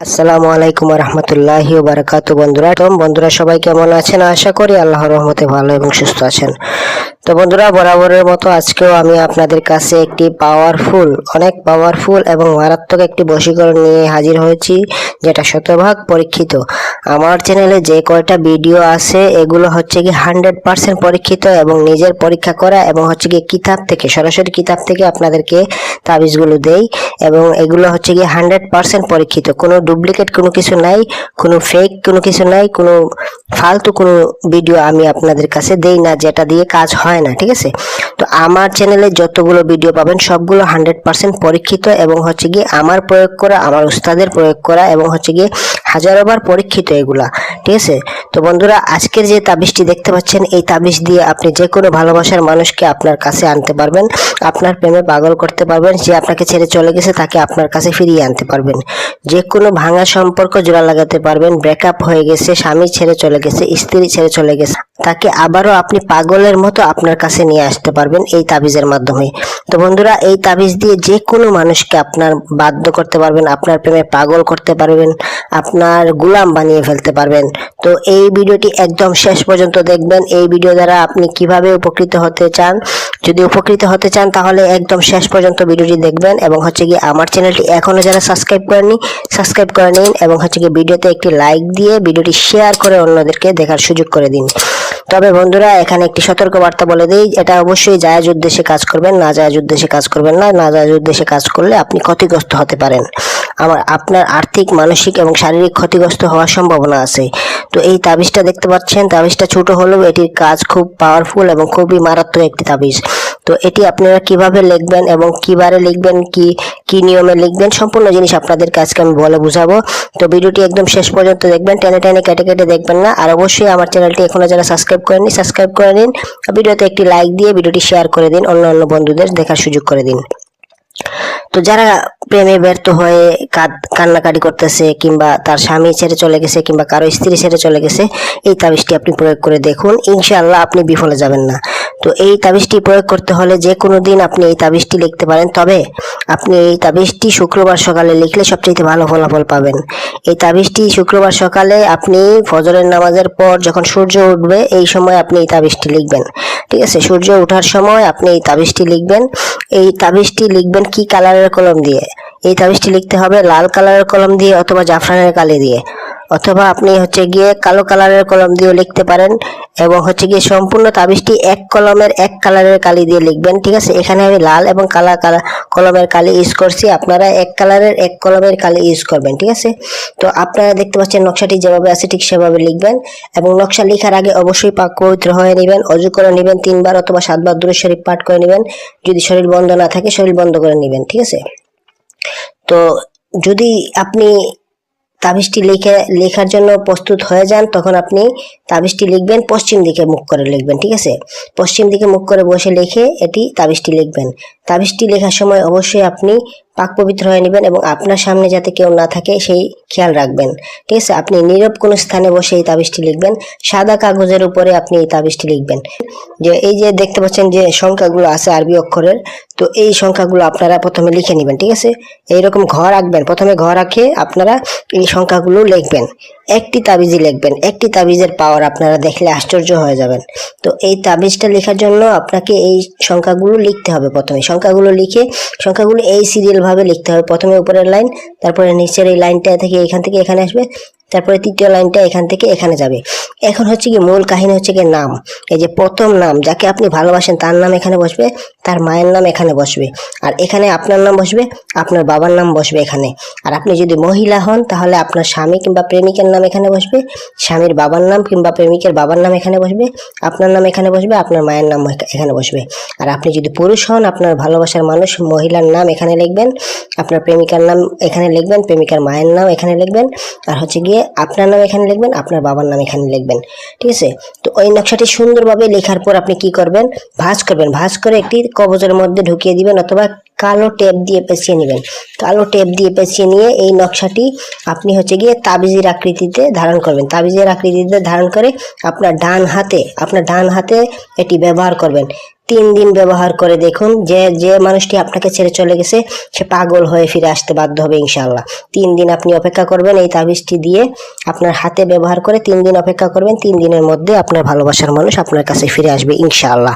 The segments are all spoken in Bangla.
আসসালামু আলাইকুম রহমতুল্লাহি ওয়া বারাকাতুহু। বন্ধুরা সবাই কেমন আছেন? আশা করি আল্লাহর রহমতে ভালো এবং সুস্থ আছেন। তো বন্ধুরা, বরাবরের মতো আজকেও আমি আপনাদের কাছে একটি অনেক পাওয়ারফুল এবং মারাত্মক একটি বশীকরণ নিয়ে হাজির হয়েছি, যেটা শতভাগ পরীক্ষিত। আমার চ্যানেলে যে কয়টা ভিডিও আছে এগুলো হচ্ছে কি 100% পরীক্ষিত এবং নিজের পরীক্ষা করা, এবং হচ্ছে কি সরাসরি কিতাব থেকে আপনাদেরকে তাবিজগুলো দেই, এবং এগুলো হচ্ছে কি 100% পরীক্ষিত। কোনো ডুপ্লিকেট কোনো কিছু নাই, কোনো ফেক কোনো কিছু নাই, কোনো ফালতু কোনো ভিডিও আমি আপনাদের কাছে দেই না, যেটা দিয়ে কাজ হয় না। ঠিক আছে? তো আমার চ্যানেলে যতগুলো ভিডিও পাবেন সবগুলো 100% পরীক্ষিত, এবং হচ্ছে কি আমার প্রয়োগ করা, আমার উস্তাদের প্রয়োগ করা, এবং হচ্ছে কি হাজারোবার পরীক্ষিত এগুলা। ঠিক আছে? তো বন্ধুরা, আজকের যে তাবিজটি দেখতে পাচ্ছেন, এই তাবিজ দিয়ে আপনি যে কোনো ভালোবাসার মানুষকে আপনার কাছে আনতে পারবেন, আপনার প্রেমে পাগল করতে পারবেন। যে আপনাকে ছেড়ে চলে গেছে তাকে আপনার কাছে ফিরিয়ে আনতে পারবেন। যে কোনো ভাঙা সম্পর্ক জোড়া লাগাতে পারবেন। ব্রেকআপ হয়ে গেছে, স্বামী ছেড়ে চলে গেছে, স্ত্রী ছেড়ে চলে গেছে, তাকে আবারও আপনি পাগলের মতো আপনার কাছে নিয়ে আসতে পারবেন এই তাবিজের মাধ্যমে। তো বন্ধুরা, এই তাবিজ দিয়ে যে কোনো মানুষকে আপনার বাধ্য করতে পারবেন, আপনার প্রেমে পাগল করতে পারবেন, আপনার গোলাম বানিয়ে ফেলতে পারবেন। তো এই ভিডিওটি একদম শেষ পর্যন্ত দেখবেন। এই ভিডিও দ্বারা আপনি কিভাবে উপকৃত হতে চান, যদি উপকৃত হতে চান তাহলে একদম শেষ পর্যন্ত ভিডিওটি দেখবেন, এবং হচ্ছে কি আমার চ্যানেলটি এখনো যারা সাবস্ক্রাইব করেননি সাবস্ক্রাইব করে নিন, এবং হচ্ছে কি ভিডিওতে একটি লাইক দিয়ে ভিডিওটি শেয়ার করে অন্যদেরকে দেখার সুযোগ করে দিন। তবে বন্ধুরা, এখানে একটি সতর্ক বার্তা বলে দিই, এটা অবশ্যই জায়েজ উদ্দেশ্যে কাজ করবেন, না জায়েজ উদ্দেশ্যে কাজ করবেন না। না জায়েজ উদ্দেশ্যে কাজ করলে আপনি ক্ষতিগ্রস্ত হতে পারেন, আপনার আর্থিক, মানসিক এবং শারীরিক ক্ষতিগ্রস্ত হওয়ার সম্ভাবনা আছে। তো এই তাবিজটা দেখতে পাচ্ছেন, তাবিজটা ছোট হলেও এটির কাজ খুব পাওয়ারফুল এবং খুবই মারাত্মক একটি তাবিজ। তো এটি আপনারা কিভাবে লিখবেন এবং কিবারে লিখবেন, কি নিয়মে লিখবেন, সম্পূর্ণ জিনিস আপনাদেরকে আজকে আমি বলে বুঝাবো। তো ভিডিওটি একদম শেষ পর্যন্ত দেখবেন, টেনে টেনে কেটে কেটে দেখবেন না। আর অবশ্যই আমার চ্যানেলটি এখনো যারা সাবস্ক্রাইব করেননি সাবস্ক্রাইব করে নিন, ভিডিওতে একটি লাইক দিয়ে ভিডিওটি শেয়ার করে দিন, অন্য বন্ধুদের দেখার সুযোগ করে দিন। তো যারা প্রেমে ব্যর্থ হয়ে কান্নাকাটি করতেছে, কিংবা তার স্বামী ছেড়ে চলে গেছে, কিংবা কারো স্ত্রী ছেড়ে চলে গেছে, এই তাবিজটি আপনি প্রয়োগ করে দেখুন, ইনশাআল্লাহ আপনি বিফলে যাবেন না। তো এই তাবিজটি প্রয়োগ করতে হলে যে কোনো দিন আপনি এই তাবিজটি লিখতে পারেন, তবে আপনি এই তাবিজটি শুক্রবার সকালে লিখলে সবচেয়ে ভালো ফলাফল পাবেন। এই তাবিজটি শুক্রবার সকালে আপনি ফজরের নামাজের পর যখন সূর্য উঠবে এই সময় আপনি এই তাবিজটি লিখবেন। ঠিক আছে? সূর্য ওঠার সময় আপনি এই তাবিজটি লিখবেন। এই তাবিজটি লিখবেন কি কালারের কলম দিয়ে? এই তাবিজটি লিখতে হবে লাল কালারের কলম দিয়ে, অথবা জাফরানের কালি দিয়ে, অথবা আপনি হচ্ছে গিয়ে কালো কালারের কলম দিয়েও লিখতে পারেন, এবং হচ্ছে গিয়ে সম্পূর্ণ তাবিজটি এক কলমের এক কালারের কালি দিয়ে লিখবেন। ঠিক আছে? এখানে আমি লাল এবং কালা কলমের কালি ইউজ করছি, আপনারা এক কালারের এক কলমের কালি ইউজ করবেন। ঠিক আছে? তো আপনারা দেখতে পাচ্ছেন নকশাটি যেভাবে আছে ঠিক সেভাবে লিখবেন, এবং নকশা লেখার আগে অবশ্যই পাক পবিত্র হয়ে নেবেন, অজু করে নেবেন, 3 বার অথবা 7 বার দুরূদ শরীফ পাঠ করে নেবেন। যদি শরীর বন্ধ না থাকে শরীর বন্ধ করে নেবেন। ঠিক আছে? তো যদি আপনি তাবিজটি লেখার জন্য প্রস্তুত হয়ে যান, তখন আপনি তাবিজটি লিখবেন পশ্চিম দিকে মুখ করে লিখবেন। ঠিক আছে? পশ্চিম দিকে মুখ করে বসে লিখে তাবিজটি লিখবেন। তাবিজটি লেখার সময় অবশ্যই আপনি পাক পবিত্র হয়ে নেবেন, এবং আপনার সামনে যাতে কেউ না থাকে সেই খেয়াল রাখবেন। ঠিক আছে? আপনি নীরব কোনো স্থানে বসে এই তাবিজটি লিখবেন। সাদা কাগজের উপরে আপনি এই তাবিজটি লিখবেন। এই যে দেখতে পাচ্ছেন যে সংখ্যাগুলো আছে আরবি অক্ষরের, তো এই সংখ্যাগুলো আপনারা প্রথমে লিখে নেবেন। ঠিক আছে? এইরকম ঘর রাখবেন, প্রথমে ঘর রাখে আপনারা এই সংখ্যাগুলো লিখবেন। একটি তাবিজই লিখবেন, একটি তাবিজের পাওয়ার আপনারা দেখলে আশ্চর্য হয়ে যাবেন। তো এই তাবিজটা লেখার জন্য আপনাকে এই সংখ্যাগুলো লিখতে হবে। প্রথমে সংখ্যাগুলো এই সিরিয়াল ভাবে লিখতে হবে। প্রথমে উপরের লাইন, তারপরে নিচের এই লাইনটা থেকে এখান থেকে এখানে আসবে, তারপরে তৃতীয় লাইনটা এখান থেকে এখানে যাবে। এখন হচ্ছে কি মূল কাহিনী হচ্ছে কি নাম। এই যে প্রথম নাম, যাকে আপনি ভালোবাসেন তার নাম এখানে বসবে, তার মায়ের নাম এখানে বসবে, আর এখানে আপনার নাম বসবে, আপনার বাবার নাম বসবে এখানে। আর আপনি যদি মহিলা হন তাহলে আপনার স্বামী কিংবা প্রেমিকের নাম এখানে বসবে, স্বামীর বাবার নাম কিংবা প্রেমিকের বাবার নাম এখানে বসবে, আপনার নাম এখানে বসবে, আপনার মায়ের নাম এখানে বসবে। আর আপনি যদি পুরুষ হন, আপনার ভালোবাসার মানুষ মহিলার নাম এখানে লিখবেন, আপনার প্রেমিকার নাম এখানে লিখবেন, প্রেমিকার মায়ের নাম এখানে লিখবেন, আর হচ্ছে গিয়ে আপনার নাম এখানে লিখবেন, আপনার বাবার নাম এখানে লিখবেন। ঠিক আছে? তো ওই নকশাটি সুন্দরভাবে লেখার পর আপনি কি করবেন, ভাঁজ করবেন। ভাঁজ করে একটি কবজের মধ্যে ঢুকিয়ে দিবেন, অথবা কালো টেপ দিয়ে পেঁচিয়ে নেবেন। কালো টেপ দিয়ে পেঁচিয়ে নিয়ে এই নকশাটি আপনি হচ্ছে গিয়ে তাবিজের আকৃতিতে ধারণ করবেন। তাবিজের আকৃতিতে ধারণ করে আপনার ডান হাতে এটি ব্যবহার করবেন। 3 দিন ব্যবহার করে দেখুন, যে মানুষটি আপনাকে ছেড়ে চলে গেছে সে পাগল হয়ে ফিরে আসতে বাধ্য হবে ইনশাআল্লাহ। 3 দিন আপনি অপেক্ষা করবেন, এই তাবিজটি দিয়ে আপনার হাতে ব্যবহার করে 3 দিন অপেক্ষা করবেন। 3 দিনের মধ্যে আপনার ভালোবাসার মানুষ আপনার কাছে ফিরে আসবে ইনশাআল্লাহ।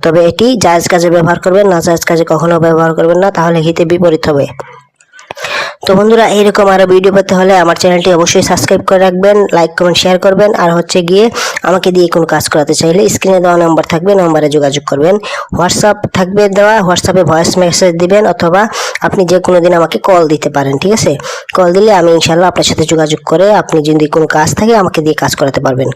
তবে এটি জায়েজ কাজে ব্যবহার করবেন, না জায়েজ কাজে কখনো ব্যবহার করবেন না, তাহলে হিতে বিপরীত হবে। তো বন্ধুরা, এইরকম আরো ভিডিও পেতে হলে আমার চ্যানেলটি অবশ্যই সাবস্ক্রাইব করে রাখবেন, লাইক কমেন্ট শেয়ার করবেন। আর গিয়ে আমাকে দিয়ে কোনো কাজ করাতে চাইলে স্ক্রিনে দেওয়া নাম্বার থাকবে, নাম্বারে যোগাযোগ করবেন। হোয়াটসঅ্যাপ থাকবে দেওয়া, হোয়াটসঅ্যাপে ভয়েস মেসেজ দিবেন, অথবা আপনি যে কোনো দিন আমাকে কল দিতে পারেন। ঠিক আছে, কল দিলে আমি ইনশাআল্লাহ আপনার সাথে যোগাযোগ করে আপনি যদি কোনো কাজ থাকে আমাকে দিয়ে কাজ করাতে পারবেন।